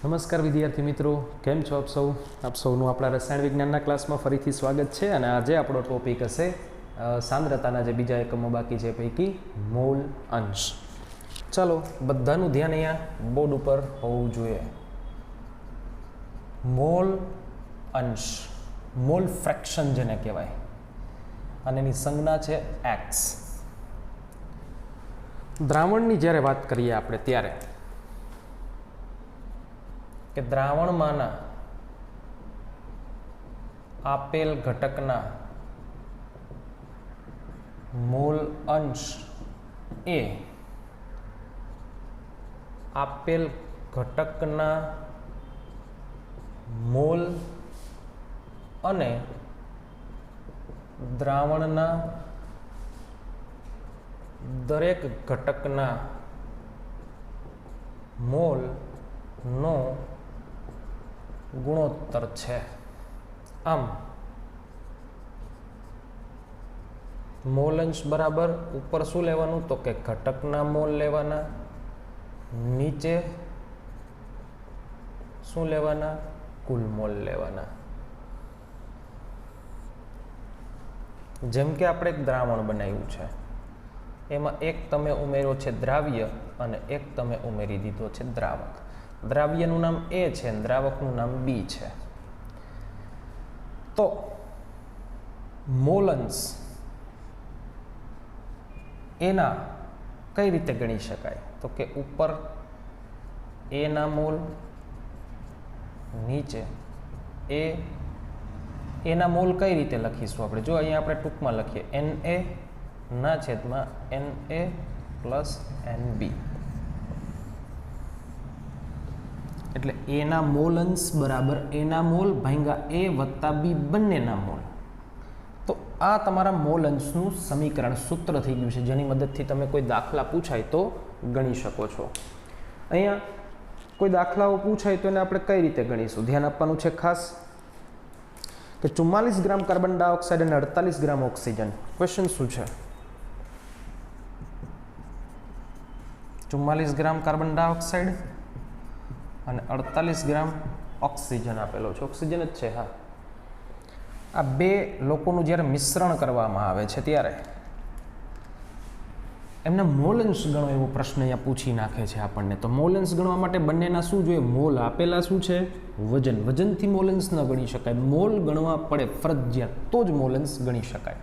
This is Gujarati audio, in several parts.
નમસ્કાર વિદ્યાર્થી મિત્રો, કેમ છો આપ સૌનું આપણા રસાયણ વિજ્ઞાનના ક્લાસમાં ફરીથી સ્વાગત છે. અને આજે આપણો ટોપિક હશે સાંદ્રતાના જે બીજા એકમો બાકી છે પૈકી મોલ અંશ. ચાલો, બધાનું ધ્યાન અહીંયા બોર્ડ ઉપર હોવું જોઈએ. મોલ અંશ, મોલ ફ્રેક્શન જેને કહેવાય, અને એની સંજ્ઞા છે એક્સ. દ્રાવણની જ્યારે વાત કરીએ આપણે ત્યારે કે દ્રાવણમાંના આપેલ ઘટકના મોલ અંશ એ આપેલ ઘટકના મોલ અને દ્રાવણના દરેક ઘટકના મોલ નો ગુણોત્તર છે. આમ મોલ અંશ બરાબર ઉપર શું લેવાનું તો કે ઘટકના મોલ લેવાના, નીચે શું લેવાના કુલ મોલ લેવાના. જેમ કે આપણે એક દ્રાવણ બનાવ્યું છે, એમાં એક તમે ઉમેર્યો છે દ્રાવ્ય અને એક તમે ઉમેરી દીધો છે દ્રાવક. દ્રાવ્યનું નામ એ છે અને દ્રાવકનું નામ બી છે. તો મોલ અંશ એના કઈ રીતે ગણી શકાય તો કે ઉપર એના મોલ, નીચે એના મોલ કઈ રીતે લખીશું આપણે? જો અહીંયા આપણે ટૂંકમાં લખીએ Na ના છેદમાં Na પ્લસ Nb, એટલે એના મોલ અંશ બરાબર એના મોલ ભાગ્યા એ વત્તા બી બંનેના મોલ. તો આ તમારા મોલ અંશનું સમીકરણ સૂત્ર થઈ ગયું છે, જેની મદદથી તમે કોઈ દાખલા પૂછાય તો ગણી શકો છો. અહીંયા કોઈ દાખલાઓ પૂછાય તો એને આપણે કઈ રીતે ગણીશું? ધ્યાન આપવાનું છે ખાસ કે 44 ગ્રામ કાર્બન ડાયોક્સાઇડ અને 48 ગ્રામ ઓક્સિજન. ક્વેશ્ચન શું છે? 44 ગ્રામ કાર્બન ડાયોક્સાઇડ અને 48 ગ્રામ ઓક્સિજન આપેલો છે. ઓક્સિજન જ છે, હા. આ બે લોકોનું જ્યારે મિશ્રણ કરવામાં આવે છે ત્યારે એમના મોલ અંશ ગણો એવો પ્રશ્ન અહીંયા પૂછી નાખે છે આપણને. તો મોલ અંશ ગણવા માટે બંનેના શું જોઈએ? મોલ આપેલા શું છે? વજન. વજનથી મોલ અંશ ન ગણી શકાય, મોલ ગણવા પડે ફરજિયાત, તો જ મોલ અંશ ગણી શકાય.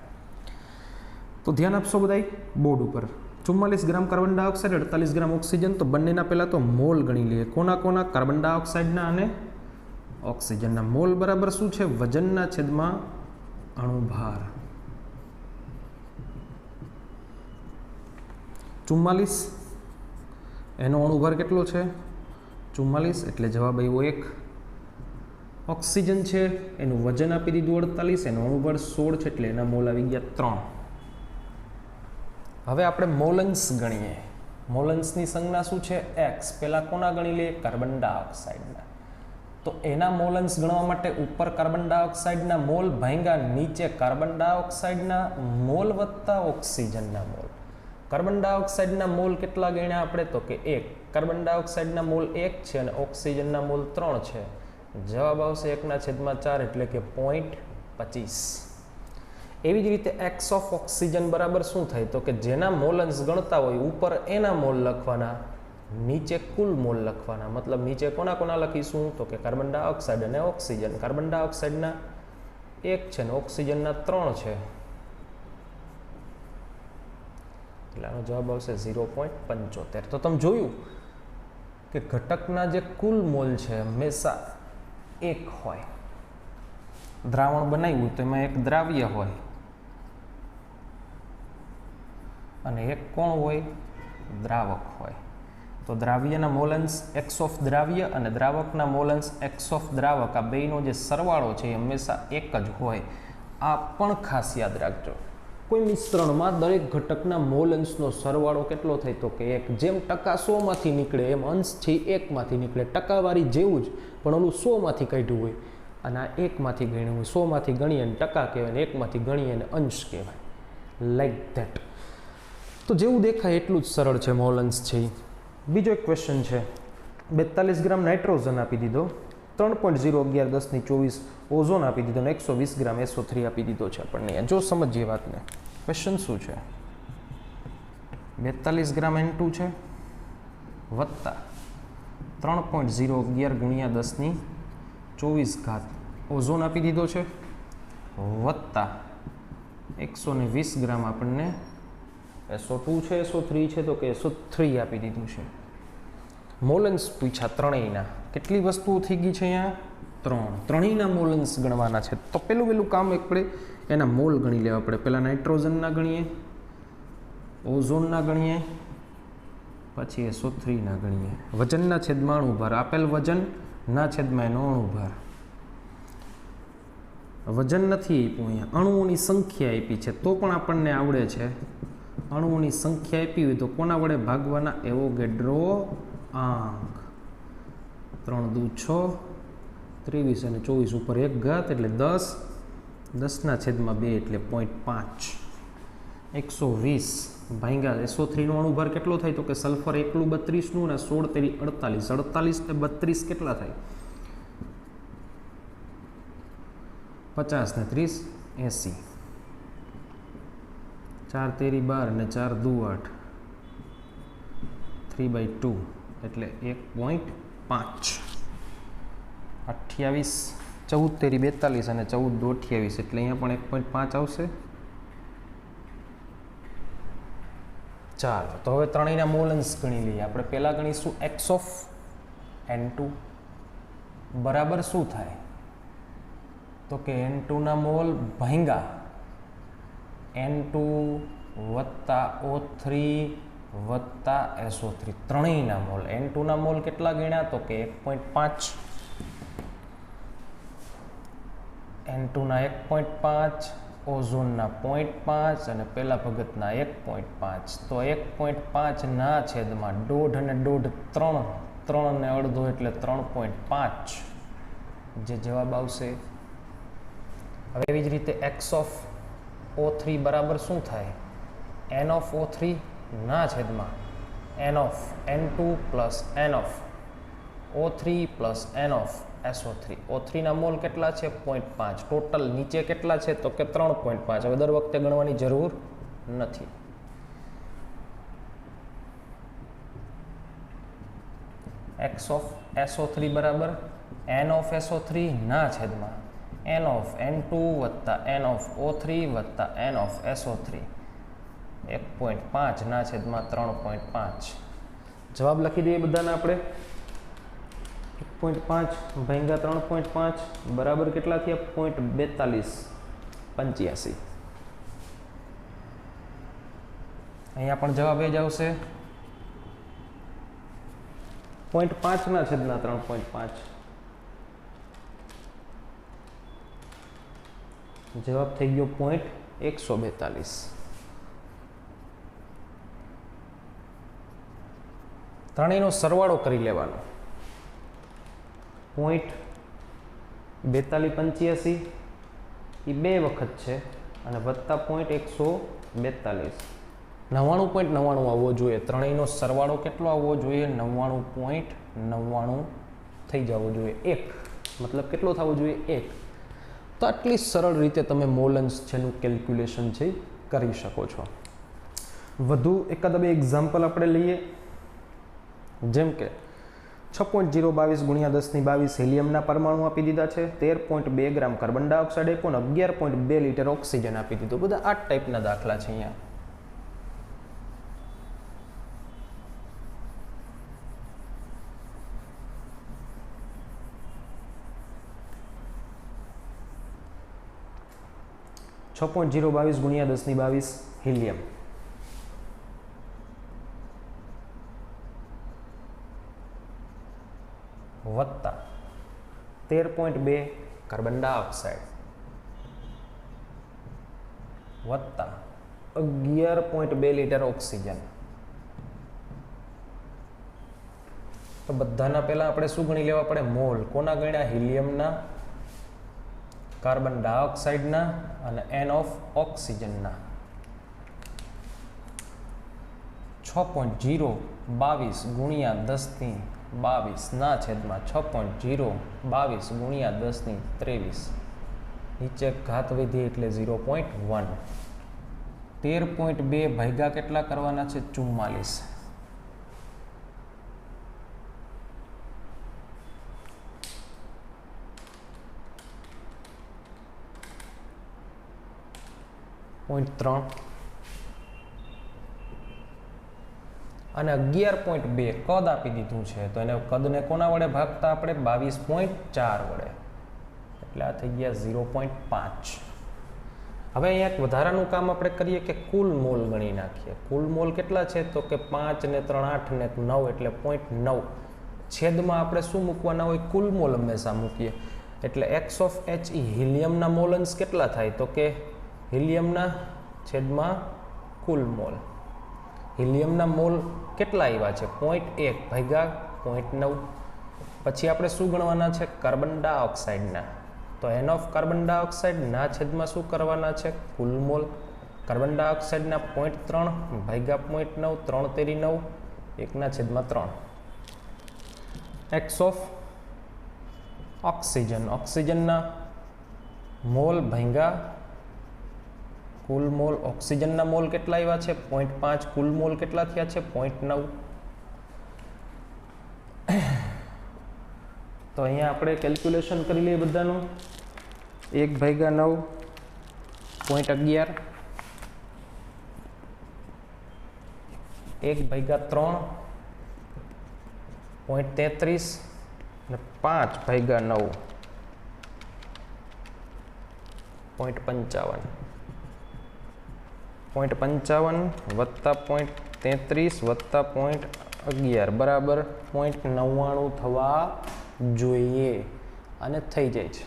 તો ધ્યાન આપશો બધાય બોર્ડ ઉપર. 44 ગ્રામ કાર્બન ડાયોક્સાઇડ, 48 ગ્રામ ઓક્સિજન. તો બંનેના પહેલાં તો મોલ ગણી લઈએ. કોના? કાર્બન ડાયોક્સાઇડના અને ઓક્સિજનના. મોલ બરાબર શું છે? વજનના છેદમાં અણુભાર. 44 એનો અણુભાર કેટલો છે? 44, એટલે જવાબ આવ્યો 1. ઓક્સિજન છે એનું વજન આપી દીધું 48, એનો અણુભાર 16 છે, એટલે એના મોલ આવી ગયા 3. હવે આપણે મોલ અંશ ગણીએ. મોલ અંશની સંજ્ઞા શું છે? એક્સ. પહેલા કોના ગણી લઈએ? કાર્બન ડાયોક્સાઇડના. તો એના મોલ અંશ ગણવા માટે ઉપર કાર્બન ડાયોક્સાઇડના મોલ ભાગ્યા નીચે કાર્બન ડાયોક્સાઇડના મોલ વત્તા ઓક્સિજનના મોલ. કાર્બન ડાયોક્સાઇડના મોલ કેટલા ગણ્યા આપણે? તો કે 1. કાર્બન ડાયોક્સાઇડના મોલ 1 છે અને ઓક્સિજનના મોલ 3 છે. જવાબ આવશે 1/4, એટલે કે 0.25. એવી જ રીતે એક્સ ઓફ ઓક્સિજન બરાબર શું થાય? તો કે જેના મોલ અંશ ગણતા હોય ઉપર એના મોલ લખવાના, નીચે કુલ મોલ લખવાના. મતલબ નીચે કોના લખીશું? તો કે કાર્બન ડાયોક્સાઇડ અને ઓક્સિજન. કાર્બન ડાયોક્સાઇડના 1 છે અને ઓક્સિજનના 3 છે, એટલે આનો જવાબ આવશે 0.75. તો તમે જોયું કે ઘટકના જે કુલ મોલ છે હંમેશા 1 હોય. દ્રાવણ બનાવ્યું તો એમાં એક દ્રાવ્ય હોય અને એક કોણ હોય? દ્રાવક હોય. તો દ્રાવ્યના મોલ અંશ એક્સ ઓફ દ્રાવ્ય અને દ્રાવકના મોલ અંશ એક્સ ઓફ દ્રાવક, આ બેયનો જે સરવાળો છે એ હંમેશા 1 જ હોય. આ પણ ખાસ યાદ રાખજો. કોઈ મિશ્રણમાં દરેક ઘટકના મોલ અંશનો સરવાળો કેટલો થાય? તો કે 1. જેમ ટકા 100માંથી નીકળે એમ અંશ છે 1માંથી નીકળે. ટકાવારી જેવું જ, પણ ઓલું 100માંથી કાઢ્યું હોય અને આ 1માંથી ગણ્યું હોય. 100માંથી ગણીએ ને ટકા કહેવાય, ને 1માંથી ગણીએ ને અંશ કહેવાય. Like that. તો જેવું દેખાય એટલું જ સરળ છે મોલ અંશ છે. બીજો એક ક્વેશ્ચન છે 42 ગ્રામ નાઇટ્રોજન આપી દીધો, 3.0111024 ઓઝોન આપી દીધો અને 120 ગ્રામ SO3 આપી દીધો છે આપણને. જો સમજીએ વાતને, ક્વેશ્ચન શું છે? 42 ગ્રામ N2 છે વત્તા 3.011 × 1024 ઓઝોન આપી દીધો છે વત્તા 120 ગ્રામ આપણને SO2 છે, SO3 છે તો કે SO3 આપી દીધું છે. મોલન્સ પૂછ્યા ત્રણેયના. કેટલી વસ્તુઓ થઈ ગઈ છે અહીંયા? ત્રણેયના મોલન્સ ગણવાના છે. તો પેલું કામ આપણે એના મોલ ગણી લેવા પડે. પહેલાં નાઇટ્રોજનના ગણીએ, ઓઝોનના ગણીએ, પછી SO3ના ગણીએ. વજનના છેદમાં અણુભાર, આપેલ વજનના છેદમાં એનો અણુભાર. વજન નથી આપ્યું અહીંયા, અણુઓની સંખ્યા આપી છે તો પણ આપણને આવડે છે. અણુઓની સંખ્યા આપી હોય તો કોના વડે ભાગવાના? એવોગેડ્રો આંક. 3 દુ 6, 23 અને 24 ઉપર 1 ઘાત એટલે 10, 10ના છેદમાં 2 એટલે 0.5. 120 ભાગ્યા SO3 નો અણુભાર કેટલો થાય? તો કે સલ્ફર એકલું 32નું અને 16 તેરી 48. 48 ને 32 કેટલા થાય? 50 ને 30 80. 4 તેરી 12 અને 4 દુ 8, 3/2 એટલે 1.5. 28, 14 તેરી 42 અને 14 દુ 28 એટલે અહીંયા પણ 1.5 આવશે. ચાલો તો હવે ત્રણેયના મોલન્સ ગણી લઈએ. આપણે પહેલાં ગણીશું x ઓફ N2 બરાબર શું થાય? તો કે N2ના મોલ ભાંગા N2 વત્તા O3 વત્તા SO3 ત્રણેયના મોલ. N2ના મોલ કેટલા ગણ્યા? તો કે 1.5. N2ના 1.5, ઓઝોનના 0.5 અને પેલા ભગતના 1.5. તો 1.5 ના છેદમાં 1.5 અને 1.5 3, 3 ને અડધો એટલે 3.5 જે જવાબ આવશે. હવે એવી જ રીતે x ઓફ O3 બરાબર શું થાય? n ઓફ O3 ના છેદમાં n of N2 plus n of O3 plus n of SO3. O3 ના મોલ કેટલા છે? 0.5. ટોટલ નીચે કેટલા છે? તો કે 3.5. હવે દર વખતે ગણવાની જરૂર નથી. x ઓફ SO3 બરાબર n ઓફ SO3 ના છેદમાં n ઓફ N2 વત્તા n ઓફ O3 વત્તા n ઓફ SO3. 1.5 ના છેદમાં 3.5. જવાબ લખી દઈએ બધાને આપણે. 1.5 ભાગ્યા 3.5 બરાબર કેટલા થયા? 0.4285. અહીંયા પણ જવાબ એ જ આવશે. 0.5 ના છેદના 3.5. જવાબ થઈ ગયો 0.142. ત્રણેયનો સરવાળો કરી લેવાનો. 0.4285 એ 2 વખત છે અને વત્તા 0.142. 99.99 આવવો જોઈએ. ત્રણેયનો સરવાળો કેટલો આવવો જોઈએ? 99.99 થઈ જવો જોઈએ. 1 મતલબ કેટલો થવો જોઈએ? 1. તો આટલી સરળ રીતે તમે મોલન્સ છેનું કેલ્ક્યુલેશન છે કરી શકો છો. વધુ એકાદ બે એક્ઝામ્પલ આપણે લઈએ. જેમ કે 6.022 × 1022 હિલિયમના પરમાણુ આપી દીધા છે, 13.2 ગ્રામ કાર્બન ડાયોક્સાઇડ આપ્યો અને 11.2 લિટર ઓક્સિજન આપી દીધું. બધા આ ટાઈપના દાખલા છે અહીંયા. × 1022 હિલિયમ વત્તા 13.2 કાર્બન ડાયોક્સાઇડ વત્તા 11.2 લિટર ઓક્સિજન. તો બધાના પહેલા આપણે શું ગણી લેવા પડે? મોલ. કોના ગણ્યા? હિલિયમના, કાર્બન ડાયોક્સાઇડના અને n ઓફ ઓક્સિજનના. 6.022 × 1022 22 છેદમાં 6.022 ગુણ્યા 10⁻23 નીચે ઘાત વધી એટલે 0.1 13.2 ભાગ્યા કેટલા કરવાના છે 44 0.3 અને 11.2 કદ આપી દીધું છે તો એને કદને કોના વડે ભાગતા આપણે 22.4 વડે એટલે આ થઈ ગયા 0.5 હવે અહીંયા એક વધારાનું કામ આપણે કરીએ કે કુલ મોલ ગણી નાખીએ કુલ મોલ કેટલા છે તો કે 5 ને 3 8 ને 9 એટલે 0.9 છેદમાં આપણે શું મૂકવાના હોય કુલ મોલ હંમેશા મૂકીએ એટલે x ઓફ He હિલિયમના મોલન્સ કેટલા થાય તો કે હિલિયમના છેદમાં કુલ મોલ હિલિયમના મોલ કેટલા આવ્યા છે 0.1 ભાગ્યા 0.9 પછી આપણે શું ગણવાના છે કાર્બન ડાયોક્સાઇડના તો એન ઓફ કાર્બન ડાયોક્સાઇડના છેદમાં શું કરવાના છે કુલ મોલ કાર્બન ડાયોક્સાઇડના 0.3 ભાગ્યા 0.9 3 તેરી 9 1/3 એક્સ ઓફ ઓક્સિજનના મોલ ભાગ્યા કુલ મોલ ઓક્સિજનના મોલ કેટલા આવ્યા છે 0.5 કુલ મોલ કેટલા થયા છે 0.9 તો અહીંયા આપણે કેલ્ક્યુલેશન કરી લઈએ બધાનું 1/9 0.11 1/3 0.33 અને 5/9 0.55 વત્તા 0.33 વત્તા 0.11 બરાબર 0.99 થવા જોઈએ અને થઈ જાય છે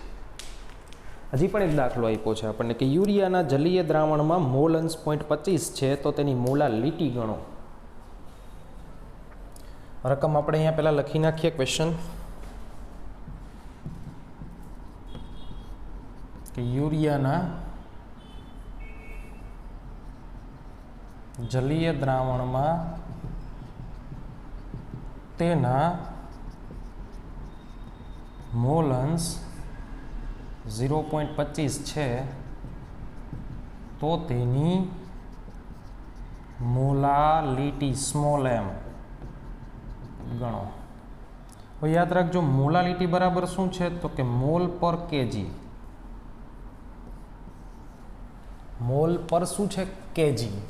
હજી પણ એક દાખલો આપ્યો છે આપણને કે યુરિયાના જલીય દ્રાવણમાં મોલ અંશ 0.25 છે તો તેની મોલાલિટી ગણો રકમ આપણે અહીંયા પહેલા લખી નાખીએ ક્વેશ્ચન કે યુરિયાના જલીય દ્રાવણમાં તેના મોલ અંશ 0.25 છે તો તેની મોલાલિટી સ્મોલ એમ ગણો હવે યાદ રાખજો મોલાલિટી બરાબર શું છે તો કે મોલ પર કેજી મોલ પર શું છે કેજી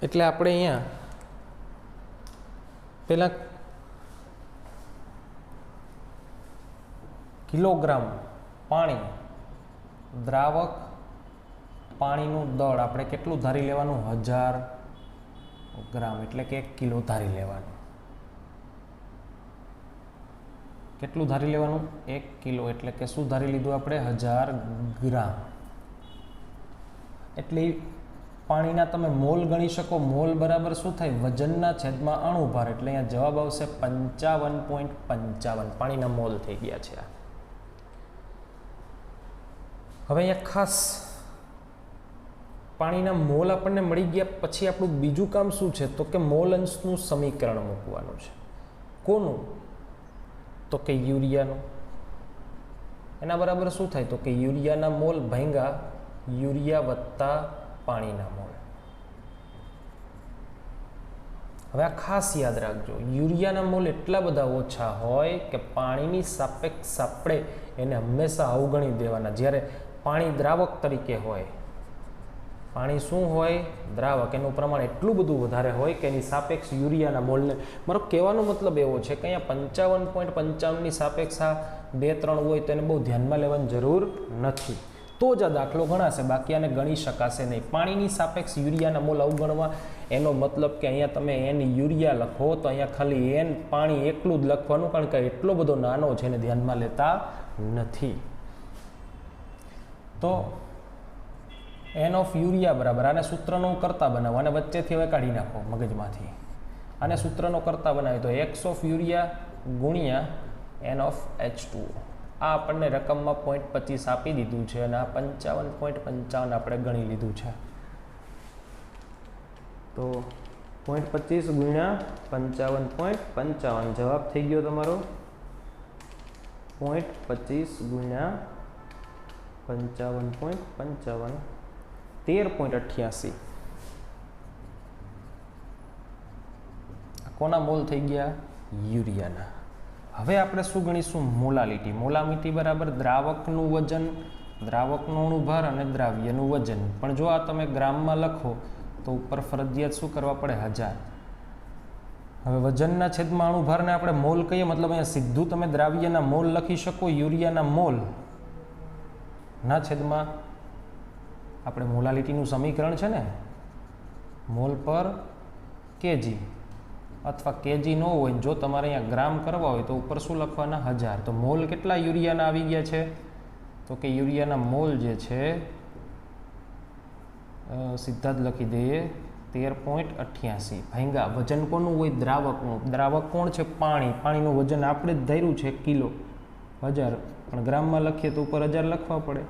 એટલે આપણે અહીંયા પહેલા કિલોગ્રામ પાણી દ્રાવક પાણીનું દળ આપણે કેટલું ધારી લેવાનું 1000 ગ્રામ એટલે કે 1 કિલો ધારી લેવાનું કેટલું ધારી લેવાનું 1 કિલો એટલે કે શું ધારી લીધું આપણે 1000 ગ્રામ એટલે પાણીના તમે મોલ ગણી શકો મોલ બરાબર શું થાય વજનના છેદમાં અણુભાર એટલે અહીંયા જવાબ આવશે 55.55 પાણીના મોલ થઈ ગયા છે હવે અહીંયા ખાસ પાણીના મોલ આપણને મળી ગયા પછી આપણું બીજું કામ શું છે તો કે મોલ અંશનું સમીકરણ મૂકવાનું છે કોનું તો કે યુરિયાનું એના બરાબર શું થાય તો કે યુરિયાના મોલ ભાંગા યુરિયા વત્તા પાણીના મોલ હવે આ ખાસ યાદ રાખજો યુરિયાના મોલ એટલા બધા ઓછા હોય કે પાણીની સાપેક્ષ આપણે એને હંમેશા અવગણી દેવાના જ્યારે પાણી દ્રાવક તરીકે હોય પાણી શું હોય દ્રાવક એનું પ્રમાણ એટલું બધું વધારે હોય કે એની સાપેક્ષ યુરિયાના મોલને મારો કહેવાનો મતલબ એવો છે કે અહીંયા 55.55ની સાપેક્ષ આ 2-3 હોય તો એને બહુ ધ્યાનમાં લેવાની જરૂર નથી તો જ આ દાખલો ગણાશે બાકી આને ગણી શકાશે નહીં પાણીની સાપેક્ષ યુરિયાના મોલ અવગણવા એનો મતલબ કે અહીંયા તમે એન યુરિયા લખો તો અહીંયા ખાલી એન પાણી એકલું જ લખવાનું કારણ કે એટલો બધો નાનો છે એને ધ્યાનમાં લેતા નથી તો એન ઓફ યુરિયા બરાબર આને સૂત્રનો કરતા બનાવો અને વચ્ચેથી હવે કાઢી નાખો મગજમાંથી આને સૂત્રનો કરતા બનાવીએ તો x ઓફ યુરિયા ગુણ્યા n ઓફ H2O. આ આપણને રકમમાં 0.25 આપી દીધું છે અને આ 55.55 આપણે ગણી લીધું છે. તો 0.25 ગુણ્યા 55.55 જવાબ થઈ ગયો તમારો 0.25 ગુણ્યા 55.55 13.88. કોના મોલ થઈ ગયા? યુરિયાના. હવે આપણે શું ગણીશું? મોલાલિટી. મોલાલિટી બરાબર દ્રાવકનું વજન, દ્રાવકનો અણુભાર અને દ્રાવ્યનું વજન. પણ જો આ તમે ગ્રામમાં લખો તો ઉપર ફરજિયાત શું કરવા પડે? 1000. હવે વજનના છેદમાં અણુભારને આપણે મોલ કહીએ, મતલબ અહીંયા સીધું તમે દ્રાવ્યના મોલ લખી શકો. યુરિયાના મોલ ના છેદમાં આપણે મોલાલિટીનું સમીકરણ છે ને, મોલ પર કેજી, અથવા કેજી ન હોય, જો તમારે અહીંયા ગ્રામ કરવા હોય તો ઉપર શું લખવાના? 1000. તો મોલ કેટલા યુરિયાના આવી ગયા છે? તો કે યુરિયાના મોલ જે છે સીધા જ લખી દઈએ 13.88 ભાંગા વજન કોનું હોય? દ્રાવકનું. દ્રાવક કોણ છે? પાણી. પાણીનું વજન આપણે જ ધાર્યું છે કિલો, 1000, પણ ગ્રામમાં લખીએ તો ઉપર 1000 લખવા પડે.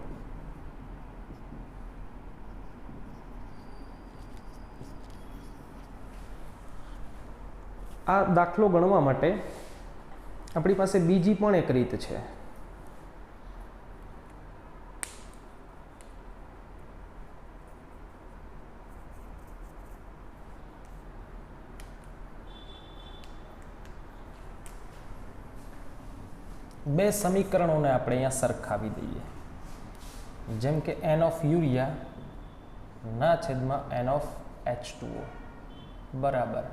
આ દાખલો ગણવા માટે આપણી પાસે બીજી પણ એક રીત છે. બે સમીકરણોને આપણે અહીંયા સરખાવી દઈએ. જેમ કે n ઓફ યુરિયા ના છેદમાં n ઓફ H2O બરાબર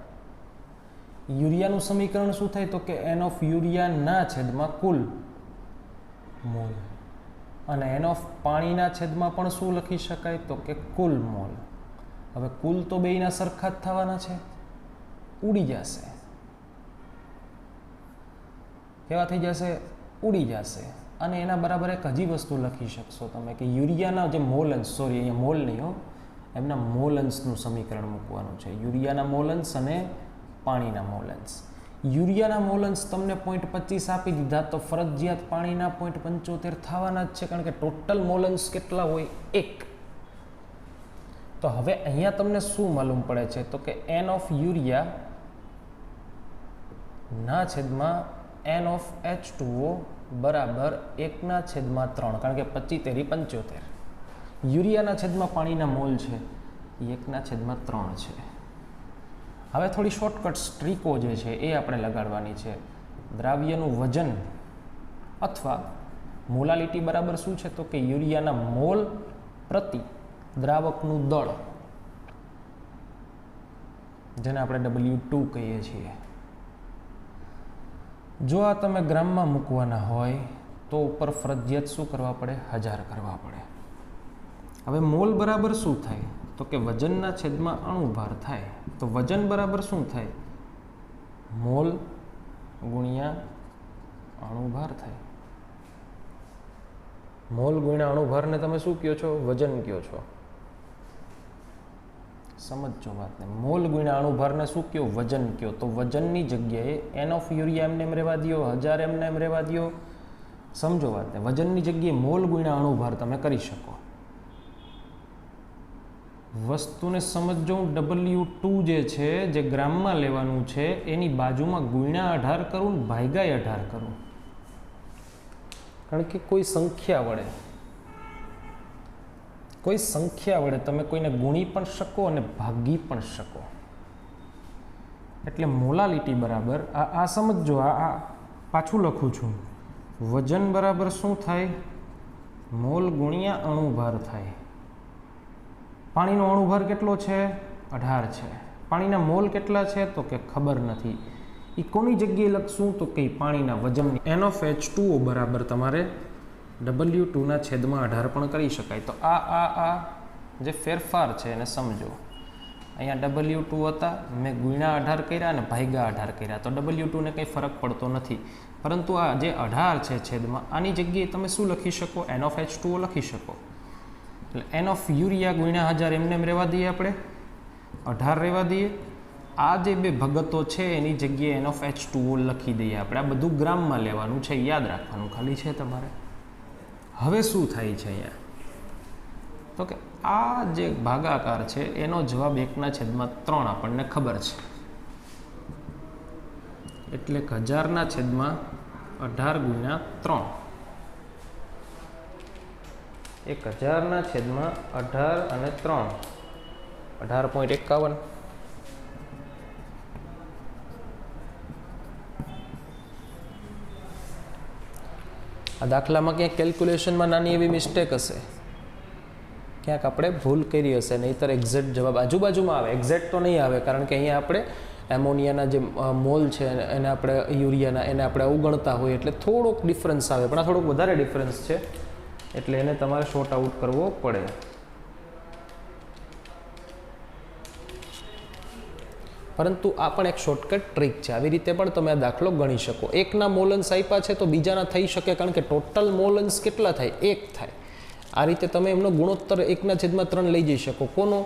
યુરિયાનું સમીકરણ શું થાય? તો કે n ઓફ યુરિયા ના છેદમાં કુલ મોલ, અને n ઓફ પાણીના છેદમાં પણ શું લખી શકાય? તો કે કુલ મોલ. હવે કુલ તો બેયના સરખા જ થવાના છે, ઉડી જશે. કેવા થઈ જશે? ઉડી જશે. અને એના બરાબર એક હજી વસ્તુ લખી શકશો તમે કે યુરિયાના જે મોલન્સ, સોરી અહીંયા મોલ નહીં હો, એમના મોલન્સનું સમીકરણ મૂકવાનું છે. યુરિયાના મોલન્સ અને પાણીના મોલન્સ. યુરિયાના મોલન્સ તમને 0.25 આપી દીધા તો ફરજિયાત પાણીના 0.75 થવાના જ છે, કારણ કે ટોટલ મોલન્સ કેટલા હોય? 1. તો હવે અહીંયા તમને શું માલુમ પડે છે? તો કે n ઓફ યુરિયા ના છેદમાં n ઓફ H2O બરાબર 1/3, કારણ કે 25 × 75. યુરિયાના છેદમાં પાણીના મોલ છે એ 1/3 છે. હવે થોડી શોર્ટકટ સ્ટ્રીકો જે છે એ આપણે લગાડવાની છે. દ્રાવ્યનું વજન અથવા મોલાલિટી બરાબર શું છે? તો કે યુરિયાના મોલ પ્રતિ દ્રાવકનું દળ, જેને આપણે W2 કહીએ છીએ. જો આ તમે ગ્રામમાં મૂકવાના હોય તો ઉપર ફરજિયાત શું કરવા પડે? 1000 કરવા પડે. હવે મોલ બરાબર શું થાય? તો કે વજનના છેદમાં અણુભાર થાય. તો વજન બરાબર શું થાય? મોલ ગુણ્યા અણુભાર થાય. મોલ ગુણ્યા અણુભારને તમે શું કહો છો? વજન કહો છો. સમજો વાતને. મોલ ગુણ્યા અણુભારને શું કહો? વજન કહો. તો વજનની જગ્યાએ n ઓફ યુરિયા એમને એમ રહેવા દો, 1000 એમને એમ રહેવા દો. સમજો વાતને. વજનની જગ્યાએ મોલ ગુણ્યા અણુભાર તમે કરી શકો. વસ્તુને સમજો. W2 જે છે, જે ગ્રામમાં લેવાનું છે, એની બાજુમાં ગુણ્યા 18 કરું, ભાગ્યા 18 કરું, કારણ કે કોઈ સંખ્યા વડે તમે કોઈને ગુણી પણ શકો અને ભાગી પણ શકો. એટલે મોલાલિટી બરાબર આ સમજો. આ પાછું લખું છું. વજન બરાબર શું થાય? મોલ ગુણ્યા અણુભાર થાય. પાણીનો અણુભાર કેટલો છે? 18 છે. પાણીના મોલ કેટલા છે? તો કે ખબર નથી. એ કોની જગ્યાએ લખશું? તો કે પાણીના વજનની. n ઓફ H2O બરાબર તમારે W2 છેદમાં 18 પણ કરી શકાય. તો આ જે ફેરફાર છે એને સમજો. અહીંયા W2 હતા, મેં ગુણ્યા 18 કર્યા અને ભાગ્યા 18 કર્યા, તો W2 ને કંઈ ફરક પડતો નથી. પરંતુ આ જે 18 છે છેદમાં, આની જગ્યાએ તમે શું લખી શકો? n ઓફ H2O લખી શકો. એટલે n ઓફ યુરિયા ગુણ્યા 1000 એમને એમ રહેવા દઈએ, આપણે 18 રહેવા દઈએ, આ જે બે ભગતો છે એની જગ્યાએ NH2O લખી દઈએ આપણે. આ બધું ગ્રામમાં લેવાનું છે, યાદ રાખવાનું ખાલી છે તમારે. હવે શું થાય છે અહીંયા તો કે આ જે ભાગાકાર છે એનો જવાબ 1/3 આપણને ખબર છે, એટલે 1000/18 ગુણ્યા 3. 1000/18 અને 3 18.51. આ દાખલામાં ક્યાંક કેલ્ક્યુલેશનમાં નાની એવી મિસ્ટેક હશે, ક્યાંક આપણે ભૂલ કરી હશે, નહીંતર એક્ઝેક્ટ જવાબ આજુબાજુમાં આવે. એક્ઝેક્ટ તો નહીં આવે, કારણ કે અહીંયા આપણે એમોનિયાના જે મોલ છે એને આપણે યુરિયાના એને આપણે અવગણતા હોય એટલે થોડોક ડિફરન્સ આવે, પણ આ થોડોક વધારે ડિફરન્સ છે એટલે એને તમારે શોર્ટ આઉટ કરવો પડે. પરંતુ આ પણ એક શોર્ટકટ ટ્રીક છે. આવી રીતે પણ તમે આ દાખલો ગણી શકો. એકના મોલન્સ આપ્યા છે તો બીજાના થઈ શકે, કારણ કે ટોટલ મોલન્સ કેટલા થાય? 1 થાય. આ રીતે તમે એમનો ગુણોત્તર 1/3 લઈ જઈ શકો. કોનો?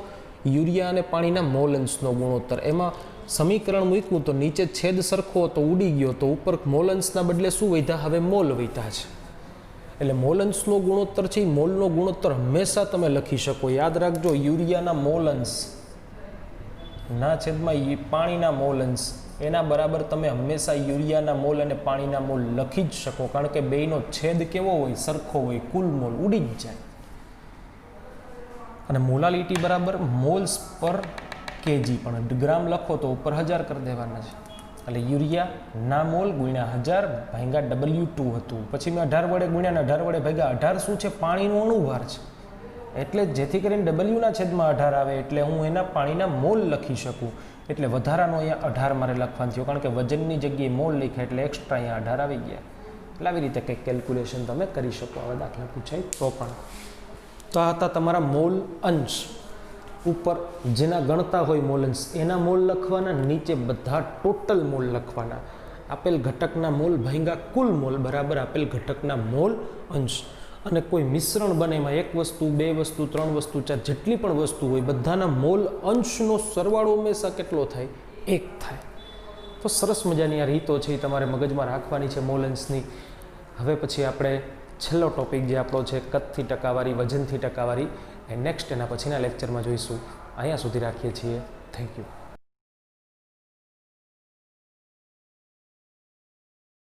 યુરિયા અને પાણીના મોલન્સનો ગુણોત્તર. એમાં સમીકરણ મૂક્યું તો નીચે છેદ સરખો હતો, ઉડી ગયો, તો ઉપર મોલન્સના બદલે શું વધ્યા? હવે મોલ વધ્યા છે. એટલે મોલન્સનો ગુણોત્તર છે એ મોલનો ગુણોત્તર હંમેશા તમે લખી શકો. યાદ રાખજો, યુરિયાના મોલન્સ ના છેદમાં પાણીના મોલન્સ એના બરાબર તમે હંમેશા યુરિયાના મોલ અને પાણીના મોલ લખી જ શકો, કારણ કે બેયનો છેદ કેવો હોય? સરખો હોય. કુલ મોલ ઉડી જ જાય. અને મોલાલિટી બરાબર મોલ્સ પર કેજી, પણ ગ્રામ લખો તો ઉપર 1000 કરી દેવાના છે. એટલે યુરિયા ના મોલ ગુણ્યા 1000 ભાગ્યા W2 હતું. પછી મેં 18 વડે ગુણ્યા 18 વડે ભાગ્યા. 18 શું છે? પાણીનું અણુભાર છે. એટલે જેથી કરીને W/18 આવે એટલે હું એના પાણીના મોલ લખી શકું. એટલે વધારાનો અહીંયા 18 મારે લખવાનું થયો, કારણ કે વજનની જગ્યાએ મોલ લખ્યા એટલે એક્સ્ટ્રા અહીંયા 18 આવી ગયા. એટલે આવી રીતે કંઈક કેલ્ક્યુલેશન તમે કરી શકો. હવે દાખલા પૂછાય તો પણ. તો આ હતા તમારા મોલ અંશ. ઉપર જેના ગણતા હોય મોલન્સ એના મોલ લખવાના, નીચે બધા ટોટલ મોલ લખવાના. આપેલ ઘટકના મોલ ભાગ્યા કુલ મોલ બરાબર આપેલ ઘટકના મોલ અંશ. અને કોઈ મિશ્રણ બને, એમાં 1 વસ્તુ 2 વસ્તુ 3 વસ્તુ 4 જેટલી પણ વસ્તુ હોય બધાના મોલ અંશનો સરવાળો હંમેશા કેટલો થાય? 1 થાય. તો સરસ મજાની આ રીતો છે એ તમારે મગજમાં રાખવાની છે મોલ અંશની. હવે પછી આપણે છેલ્લો ટોપિક જે આપણો છે કદથી ટકાવારી, વજનથી ટકાવારી, એ નેક્સ્ટ એના પછીના લેક્ચરમાં જોઈશું. અહીંયા સુધી રાખીએ છીએ. Thank you.